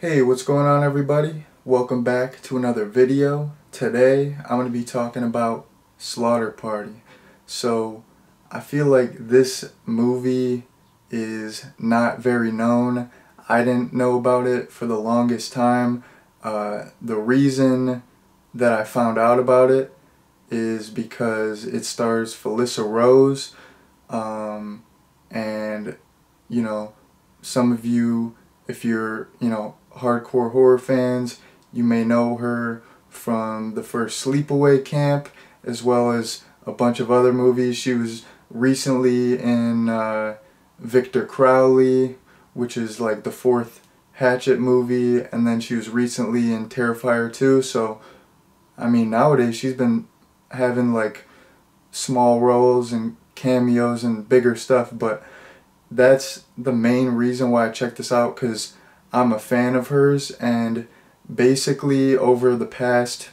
Hey, what's going on everybody? Welcome back to another video. Today I'm going to be talking about Slaughter Party. So I feel like this movie is not very known. I didn't know about it for the longest time. The reason that I found out about it is because it stars Felissa Rose, and you know, some of you, if you're, hardcore horror fans, you may know her from the first Sleepaway Camp, as well as a bunch of other movies. She was recently in Victor Crowley, which is like the fourth Hatchet movie, and then she was recently in Terrifier 2. So, I mean, nowadays she's been having like small roles and cameos and bigger stuff, but that's the main reason why I checked this out, because I'm a fan of hers. And basically over the past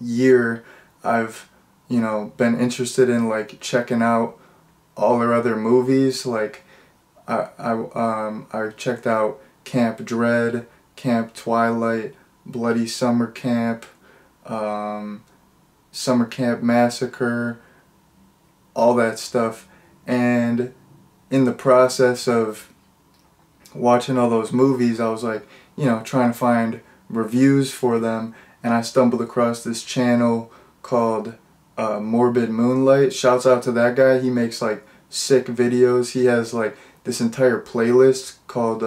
year I've been interested in like checking out all her other movies. Like I checked out Camp Dread, Camp Twilight, Bloody Summer Camp, Summer Camp Massacre, all that stuff. And in the process of watching all those movies, I was like, trying to find reviews for them, and I stumbled across this channel called Morbid Moonlight. Shouts out to that guy. He makes like sick videos. He has like this entire playlist called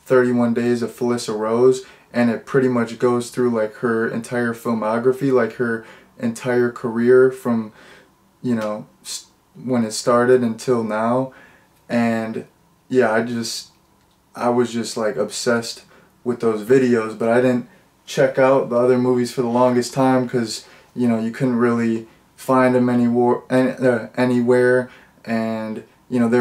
31 Days of Felissa Rose, and it pretty much goes through like her entire filmography, like her entire career from, when it started until now. And yeah, I was just like obsessed with those videos, but I didn't check out the other movies for the longest time because, you couldn't really find them anywhere, and, they're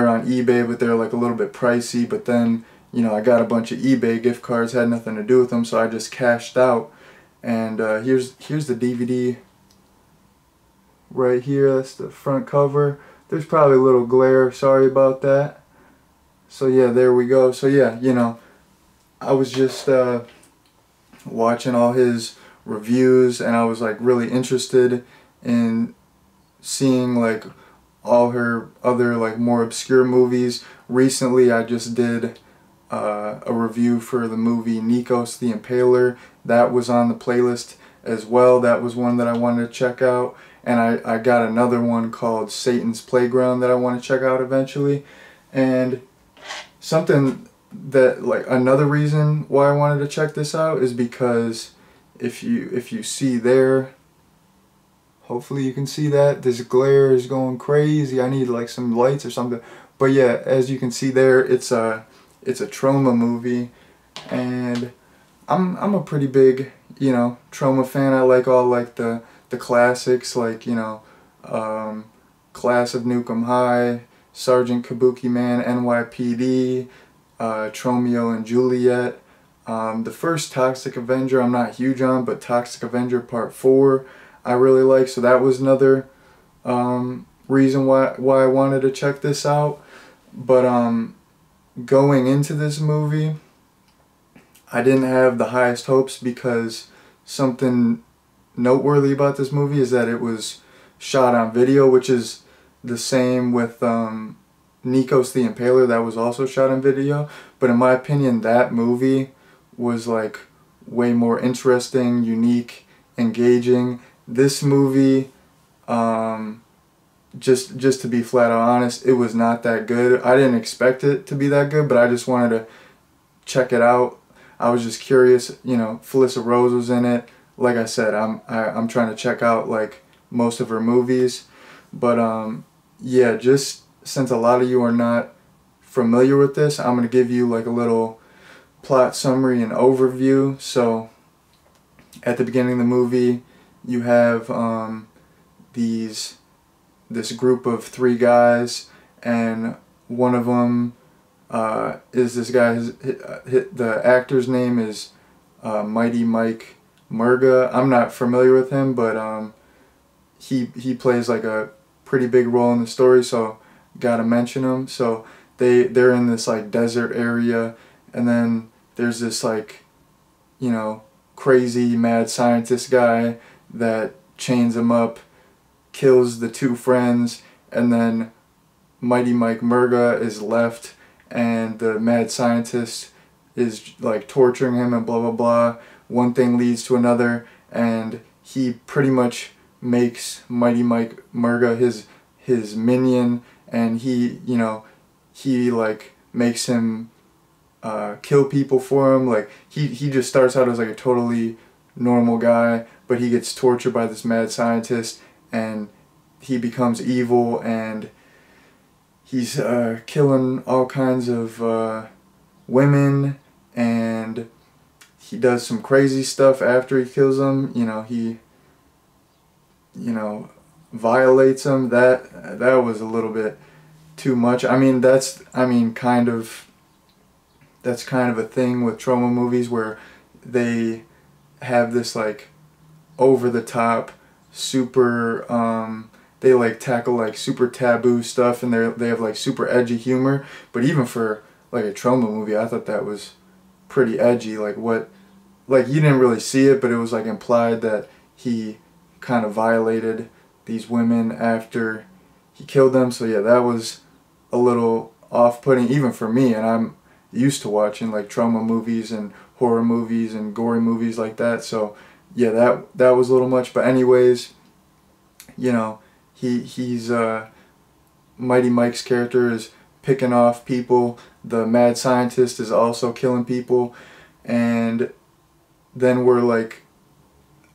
on eBay, but they're like a little bit pricey. But then, I got a bunch of eBay gift cards, had nothing to do with them, so I just cashed out. And here's the DVD right here. That's the front cover. There's probably a little glare, sorry about that. So yeah, there we go. So yeah, I was just watching all his reviews, and I was like really interested in seeing like all her other like more obscure movies. Recently I just did a review for the movie Nikos the Impaler. That was on the playlist as well. That was one that I wanted to check out. And I got another one called Satan's Playground that I want to check out eventually. And something that, like, another reason why I wanted to check this out is because if you see there, hopefully you can see that this glare is going crazy. I need like some lights or something. But yeah, as you can see there, it's a Troma movie, and I'm a pretty big, Troma fan. I like all like the classics, like, Class of Nukem High, Sergeant Kabuki Man, NYPD, Tromeo and Juliet. The first Toxic Avenger I'm not huge on, but Toxic Avenger Part 4 I really like, so that was another reason why I wanted to check this out. But going into this movie, I didn't have the highest hopes, because something noteworthy about this movie is that it was shot on video, which is the same with Nikos the Impaler. That was also shot on video. But in my opinion, that movie was like way more interesting, unique, engaging. This movie, just to be flat out honest, it was not that good. I didn't expect it to be that good, but I just wanted to check it out. I was just curious. Felissa Rose was in it. Like I said, I'm trying to check out like most of her movies. But yeah, just since a lot of you are not familiar with this, I'm going to give you like a little plot summary and overview. So at the beginning of the movie, you have this group of 3 guys, and one of them is this guy. The actor's name is Mighty Mike Murga. I'm not familiar with him, but he plays like a pretty big role in the story, so gotta mention him. So they're in this like desert area, and then there's this like, you know, crazy mad scientist guy that chains him up, kills the two friends, and then Mighty Mike Murga is left, and the mad scientist is like torturing him and blah blah blah. One thing leads to another, and he pretty much makes Mighty Mike Murga his minion, and he, you know, he like makes him kill people for him. Like he just starts out as like a totally normal guy, but he gets tortured by this mad scientist, and he becomes evil, and he's killing all kinds of women, and he does some crazy stuff after he kills them. You know, he, you know, violates them. That was a little bit too much. I mean, that's kind of a thing with Troma movies where they have this like over the top super they like tackle like super taboo stuff, and they have like super edgy humor. But even for like a Troma movie, I thought that was pretty edgy. Like like you didn't really see it, but it was like implied that he kind of violated these women after he killed them. So yeah, that was a little off-putting even for me, and I'm used to watching like Troma movies and horror movies and gory movies like that. So yeah, that was a little much. But anyways, you know, he's Mighty Mike's character is picking off people. The mad scientist is also killing people, and then we're like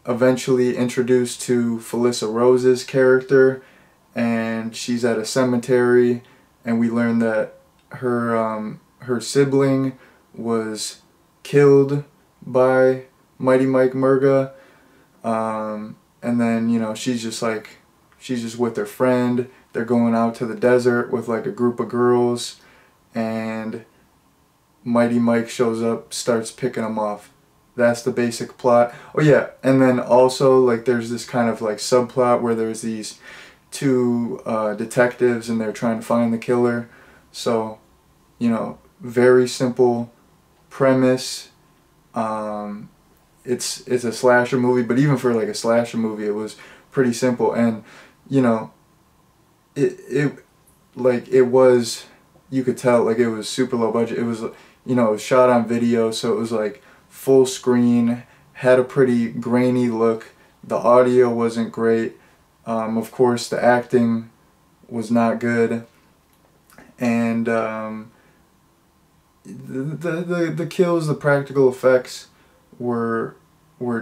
eventually introduced to Felissa Rose's character, and she's at a cemetery, and we learn that her sibling was killed by Mighty Mike Murga, and then, you know, she's just with her friend. They're going out to the desert with like a group of girls, and Mighty Mike shows up, starts picking them off. That's the basic plot. Oh yeah, and then also like there's this kind of like subplot where there's these two detectives, and they're trying to find the killer. So, you know, very simple premise. It's a slasher movie, but even for like a slasher movie, it was pretty simple. And you know, it was, you could tell like it was super low budget. It was, you know, it was shot on video, so it was like full screen, had a pretty grainy look. The audio wasn't great. Of course, the acting was not good, and the kills, the practical effects were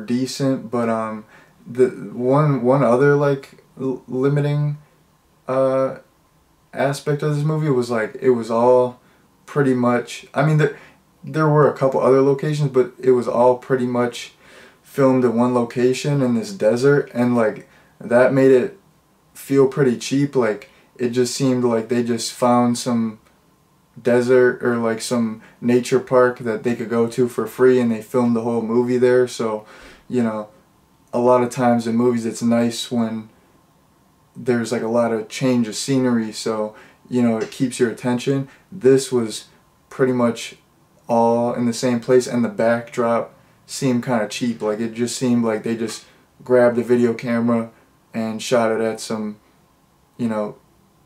decent, but the one other like limiting aspect of this movie was like it was all pretty much, I mean there were a couple other locations, but it was all pretty much filmed in one location in this desert, and like that made it feel pretty cheap. Like it just seemed like they just found some desert or like some nature park that they could go to for free, and they filmed the whole movie there. So, you know, a lot of times in movies it's nice when there's like a lot of change of scenery, so, you know, it keeps your attention. This was pretty much all in the same place, and the backdrop seemed kind of cheap. Like it just seemed like they just grabbed a video camera and shot it at some, you know,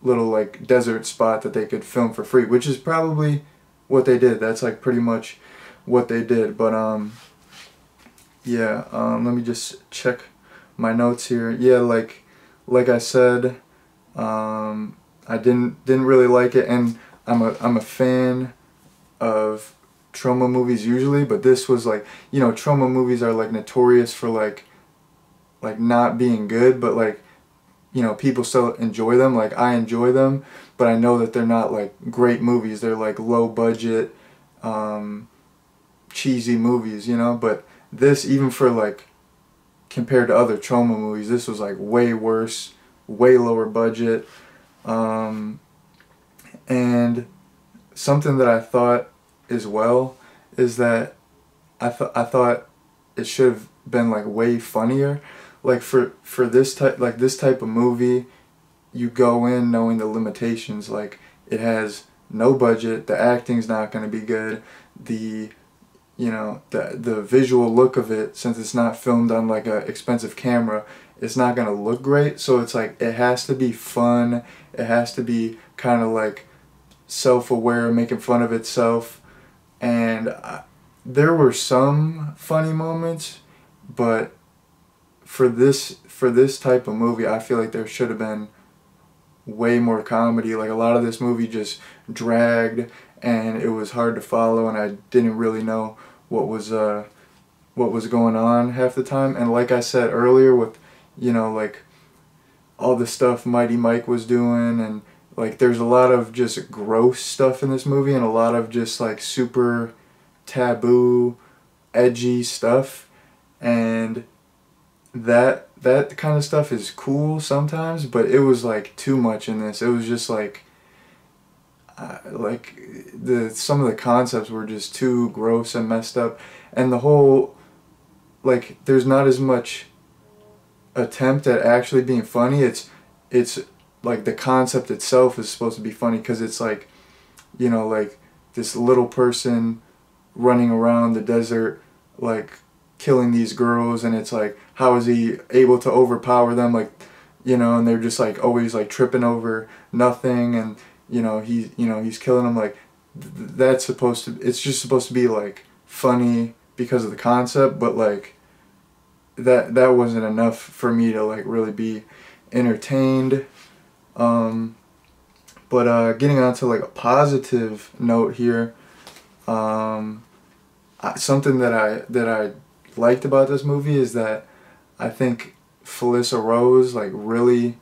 little like desert spot that they could film for free, which is probably what they did. That's like pretty much what they did. But yeah, let me just check my notes here. Yeah, like I said, I didn't really like it, and I'm a fan of Troma movies usually, but this was like, you know, Troma movies are like notorious for like not being good, but like, you know, people still enjoy them. Like I enjoy them, but I know that they're not like great movies. They're like low budget, cheesy movies, you know. But this, even for like compared to other Troma movies, this was like way worse, way lower budget. And something that I thought as well is that I thought it should have been like way funnier. Like for this type of movie, you go in knowing the limitations. Like it has no budget, the acting's not going to be good, the you know, the visual look of it, since it's not filmed on like a expensive camera, it's not gonna look great. So it's like it has to be fun. It has to be kind of like self-aware, making fun of itself. And there were some funny moments, but for this type of movie, I feel like there should have been way more comedy. Like a lot of this movie just dragged, and it was hard to follow, and I didn't really know what was going on half the time. And like I said earlier, with, you know, like all the stuff Mighty Mike was doing, and like there's a lot of just gross stuff in this movie, and a lot of just like super taboo, edgy stuff, and that kind of stuff is cool sometimes, but it was like too much in this. It was just like some of the concepts were just too gross and messed up, and the whole, like, there's not as much attempt at actually being funny. It's like the concept itself is supposed to be funny, because it's like, you know, like this little person running around the desert like killing these girls, and it's like, how is he able to overpower them, like, you know, and they're just like always like tripping over nothing, and you know, he's killing them. Like that's supposed to, it's just supposed to be like funny because of the concept, but like that wasn't enough for me to like really be entertained. But getting on to like a positive note here, something that I liked about this movie is that I think Felissa Rose like really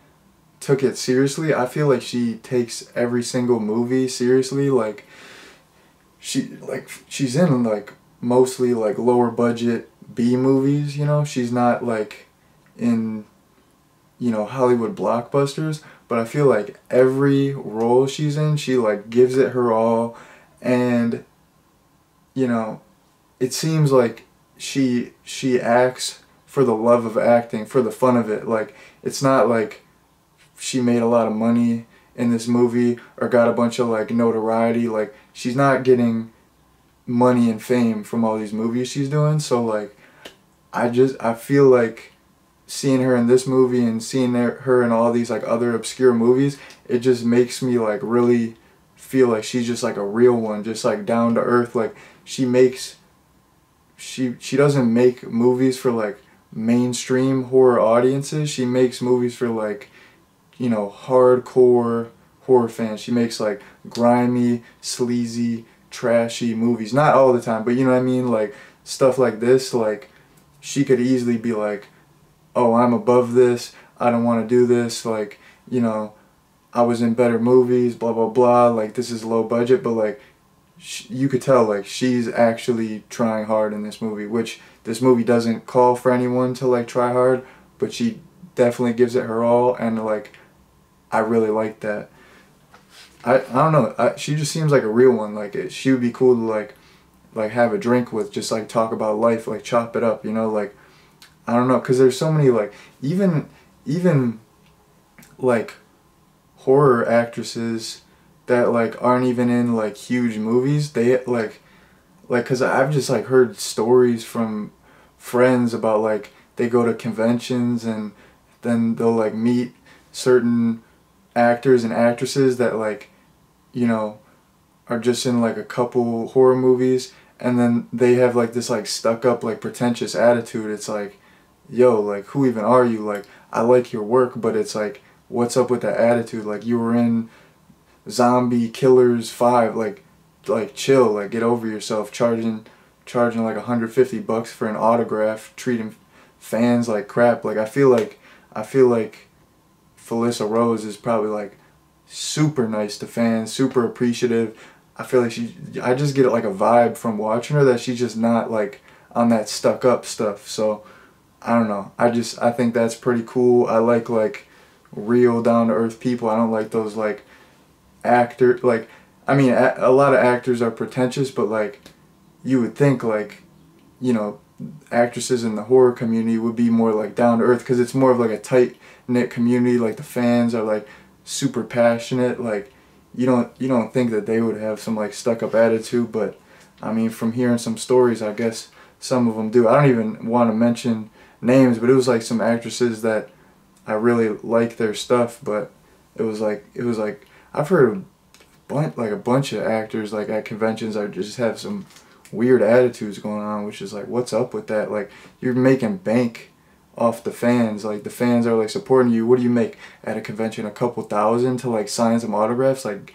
took it seriously. I feel like she takes every single movie seriously. Like she's in like mostly like lower budget B movies, you know. She's not like in, you know, Hollywood blockbusters, but I feel like every role she's in, she like gives it her all. And you know, it seems like she acts for the love of acting, for the fun of it. Like it's not like she made a lot of money in this movie or got a bunch of like notoriety. Like she's not getting money and fame from all these movies she's doing. So like I feel like seeing her in this movie and seeing her in all these like other obscure movies, it just makes me like really feel like she's just like a real one, just like down to earth. Like she doesn't make movies for like mainstream horror audiences. She makes movies for like, you know, hardcore horror fans. She makes like grimy, sleazy, trashy movies. Not all the time, but you know what I mean? Like stuff like this, like she could easily be like, oh, I'm above this, I don't want to do this, like, you know, I was in better movies, blah blah blah, like this is low budget, but like you could tell like she's actually trying hard in this movie, which this movie doesn't call for anyone to like try hard, but she definitely gives it her all, and like I really like that. I don't know, she just seems like a real one. Like she would be cool to like have a drink with, just like talk about life, like chop it up, you know. Like I don't know, because there's so many like even like horror actresses that like aren't even in like huge movies. They like because I've just like heard stories from friends about like they go to conventions and then they'll like meet certain actors and actresses that like, you know, are just in like a couple horror movies, and then they have like this like stuck up like pretentious attitude. It's like, yo, like who even are you? Like I like your work, but it's like, what's up with that attitude? Like you were in Zombie Killers 5, like chill, like get over yourself, charging like $150 for an autograph, treating fans like crap. Like I feel like Felissa Rose is probably like super nice to fans, super appreciative. I feel like I just get like a vibe from watching her that she's just not like on that stuck up stuff. So I don't know, I think that's pretty cool. I like real down to earth people. I don't like those like like, I mean, a lot of actors are pretentious, but like you would think like, you know, actresses in the horror community would be more like down to earth, because it's more of like a tight knit community. Like the fans are like super passionate. Like you don't think that they would have some like stuck up attitude, but I mean, from hearing some stories, I guess some of them do. I don't even want to mention names, but it was like some actresses that I really like their stuff, but it was like I've heard a bunch of actors like at conventions I just have some weird attitudes going on, which is like, what's up with that? Like, you're making bank off the fans. Like, the fans are like supporting you. What do you make at a convention? A couple thousand to like sign some autographs? Like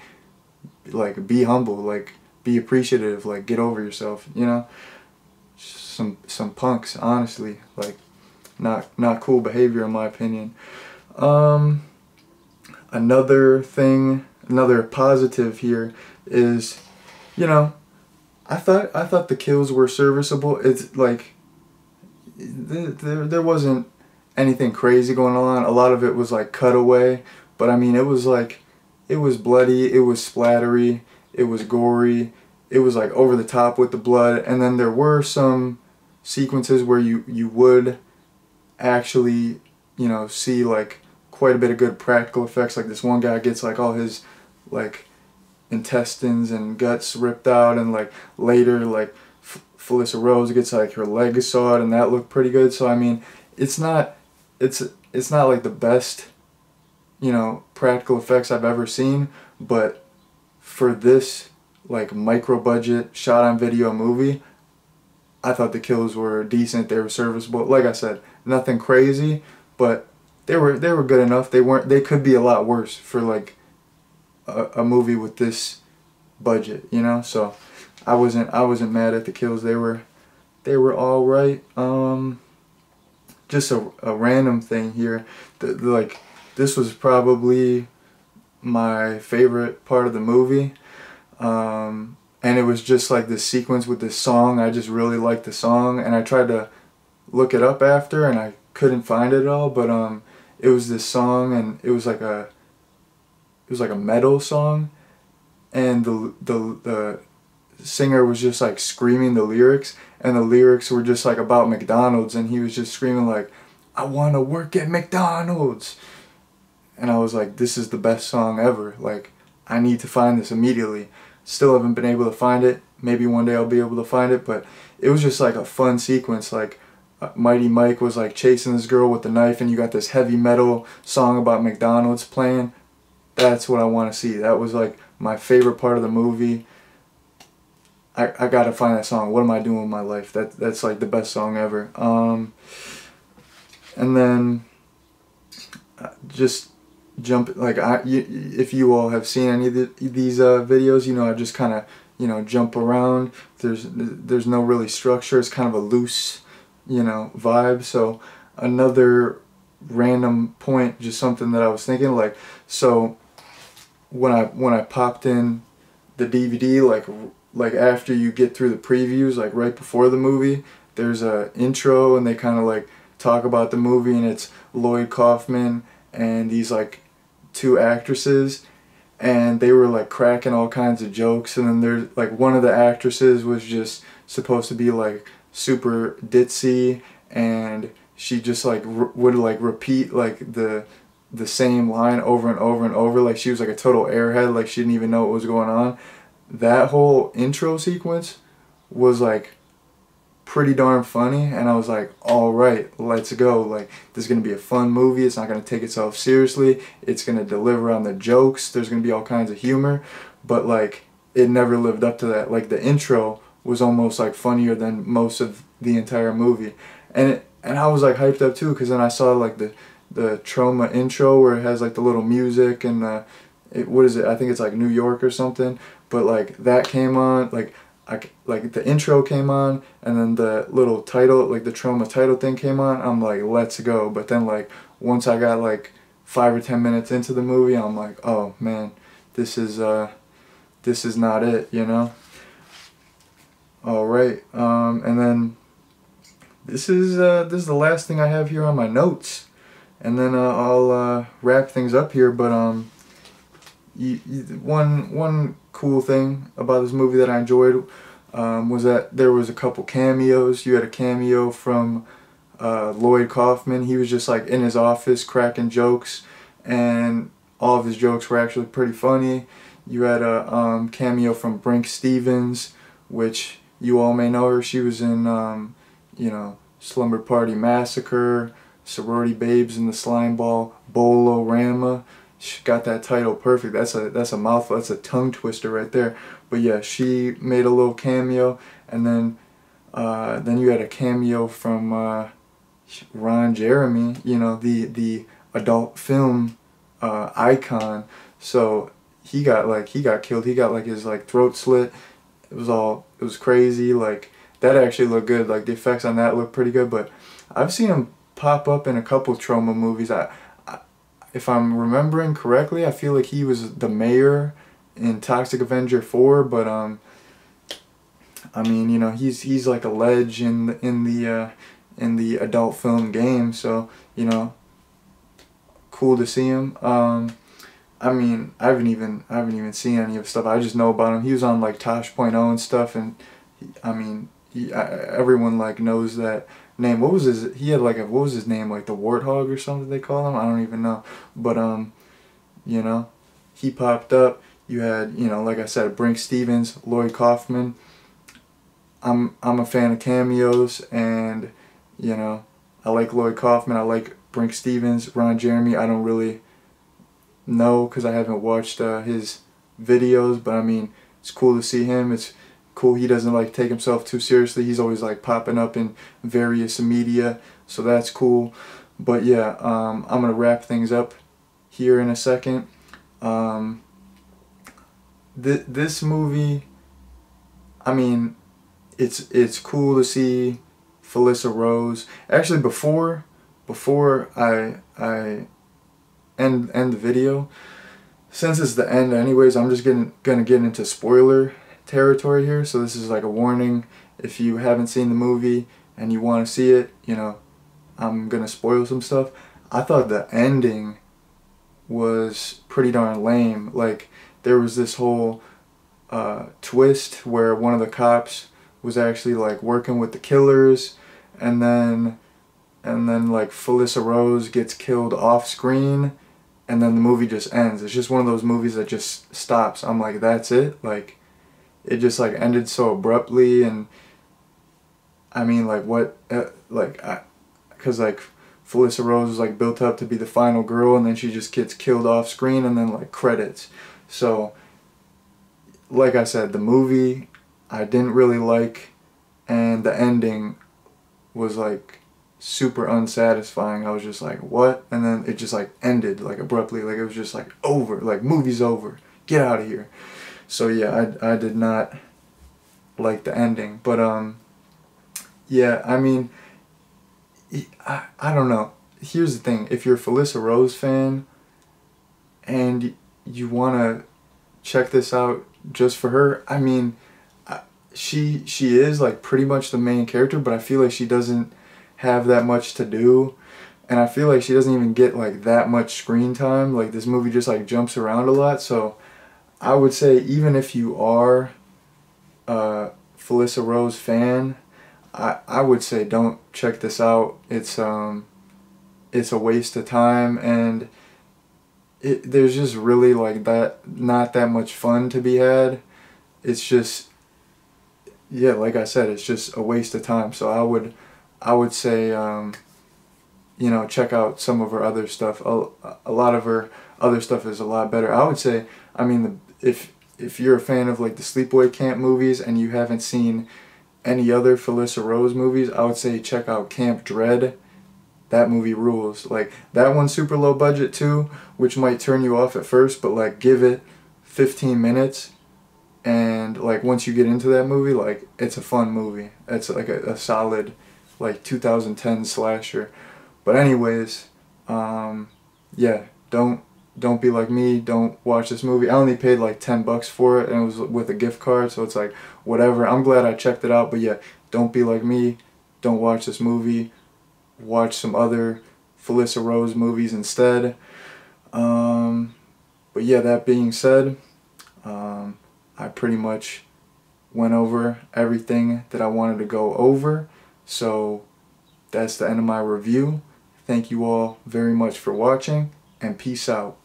be humble. Like, be appreciative. Like, get over yourself. You know, some punks. Honestly, like, not cool behavior in my opinion. Another thing, another positive here is, you know, I thought the kills were serviceable. It's like there wasn't anything crazy going on. A lot of it was like cutaway, but I mean, it was like, it was bloody, it was splattery, it was gory, it was like over the top with the blood, and then there were some sequences where you would actually, you know, see like quite a bit of good practical effects. Like, this one guy gets like all his like intestines and guts ripped out, and like later like Felissa Rose gets like her leg sawed, and that looked pretty good. So I mean, it's not like the best, you know, practical effects I've ever seen, but for this like micro budget shot on video movie, I thought the kills were decent. They were serviceable. Like I said, nothing crazy, but they were good enough. They could be a lot worse for like a movie with this budget, you know. So I wasn't mad at the kills. They were all right. Just a random thing here. Like, this was probably my favorite part of the movie. And it was just like this sequence with this song. I just really liked the song, and I tried to look it up after, and I couldn't find it at all. But it was this song, and it was like a metal song, and the singer was just like screaming the lyrics, and the lyrics were just like about McDonald's, and he was just screaming like, "I want to work at McDonald's." And I was like, this is the best song ever. Like, I need to find this immediately. Still haven't been able to find it. Maybe one day I'll be able to find it, but it was just like a fun sequence. Like, Mighty Mike was like chasing this girl with the knife, and you got this heavy metal song about McDonald's playing. That's what I want to see. That was like my favorite part of the movie. I gotta find that song. What am I doing with my life? That's like the best song ever. And then just jump, like, if you all have seen any of these videos, you know, I just kind of, you know, jump around. There's no really structure. It's kind of a loose, you know, vibe. So another random point, just something that I was thinking, like, so when I popped in the DVD, like after you get through the previews, like right before the movie, there's a intro, and they kind of like talk about the movie, and it's Lloyd Kaufman and these like two actresses, and they were like cracking all kinds of jokes, and then there's like one of the actresses was just supposed to be like super ditzy, and she just like would like repeat like the same line over and over and over, like she was like a total airhead, like she didn't even know what was going on. That whole intro sequence was like pretty darn funny, and I was like, alright, let's go. Like, this is going to be a fun movie. It's not going to take itself seriously. It's going to deliver on the jokes. There's going to be all kinds of humor, but like, it never lived up to that. Like, the intro was almost like funnier than most of the entire movie, and I was like hyped up too, because then I saw like the Troma intro where it has like the little music, and what is it? I think it's like New York or something. But like, that came on, like the intro came on, and then the little title, like the Troma title thing came on. I'm like, let's go. But then like, once I got like 5 or 10 minutes into the movie, I'm like, oh man, this is not it, you know. All right, and then this is the last thing I have here on my notes, and then I'll wrap things up here. But one cool thing about this movie that I enjoyed was that there was a couple cameos. You had a cameo from Lloyd Kaufman. He was just like in his office cracking jokes, and all of his jokes were actually pretty funny. You had a cameo from Brinke Stevens, which you all may know her. She was in, you know, Slumber Party Massacre, Sorority Babes in the Slime Ball, Bolo-Rama. She got that title perfect. That's a mouthful. That's a tongue twister right there. But yeah, she made a little cameo, and then you had a cameo from Ron Jeremy, you know, the adult film icon. So he got killed. He got like his like throat slit. It was crazy. Like that actually looked good. Like the effects on that looked pretty good. But I've seen him pop up in a couple Troma movies. If I'm remembering correctly, I feel like he was the mayor in Toxic Avenger 4. But I mean, you know, he's like a ledge in the adult film game. So you know, cool to see him. I mean, I haven't even seen any of his stuff. I just know about him. He was on like Tosh.0 and stuff, and I mean, everyone like knows that name. What was his? He had like what was his name? Like the Warthog or something they call him. I don't even know. But you know, he popped up. You had, you know, like I said, Brinke Stevens, Lloyd Kaufman. I'm a fan of cameos, and you know, I like Lloyd Kaufman. I like Brinke Stevens. Ron Jeremy, I don't really know because I haven't watched his videos, but I mean, it's cool to see him. It's cool he doesn't like take himself too seriously. He's always like popping up in various media, so that's cool. But yeah, I'm gonna wrap things up here in a second. This movie, I mean, it's cool to see Felissa Rose. Actually, before I end the video, since it's the end anyways, I'm just gonna get into spoiler territory here. So this is like a warning. If you haven't seen the movie and you want to see it, you know, I'm gonna spoil some stuff. I thought the ending was pretty darn lame. Like there was this whole twist where one of the cops was actually like working with the killers, and then like Felissa Rose gets killed off screen, and then the movie just ends. It's just one of those movies that just stops. I'm like, that's it? Like it just like ended so abruptly. And I mean, like what because like Felissa Rose was like built up to be the final girl, and then she just gets killed off screen, and then like credits. So like I said, the movie I didn't really like, and the ending was like super unsatisfying. I was just like, what? And then it just like ended like abruptly. Like it was just like over. Like movie's over. Get out of here. So yeah, I did not like the ending. But yeah, I mean, I don't know. Here's the thing. If you're a Felissa Rose fan and you want to check this out just for her, I mean, she is like pretty much the main character, but I feel like she doesn't have that much to do, and I feel like she doesn't even get like that much screen time. Like this movie just like jumps around a lot. So I would say even if you are a Felissa Rose fan, I would say don't check this out. It's a waste of time, and there's just really like not that much fun to be had. It's just, yeah, like I said, it's just a waste of time. So I would say, you know, check out some of her other stuff. A lot of her other stuff is a lot better. I would say, I mean, if you're a fan of like the Sleepaway Camp movies and you haven't seen any other Felissa Rose movies, I would say check out Camp Dread. That movie rules. Like that one's super low budget too, which might turn you off at first, but like give it 15 minutes, and like once you get into that movie, like it's a fun movie. It's like a solid like 2010 slasher. But anyways, yeah, don't be like me. Don't watch this movie. I only paid like $10 for it, and it was with a gift card, so it's like whatever. I'm glad I checked it out, but yeah, don't be like me. Don't watch this movie. Watch some other Felissa Rose movies instead. But yeah, that being said, I pretty much went over everything that I wanted to go over. So that's the end of my review. Thank you all very much for watching, and peace out.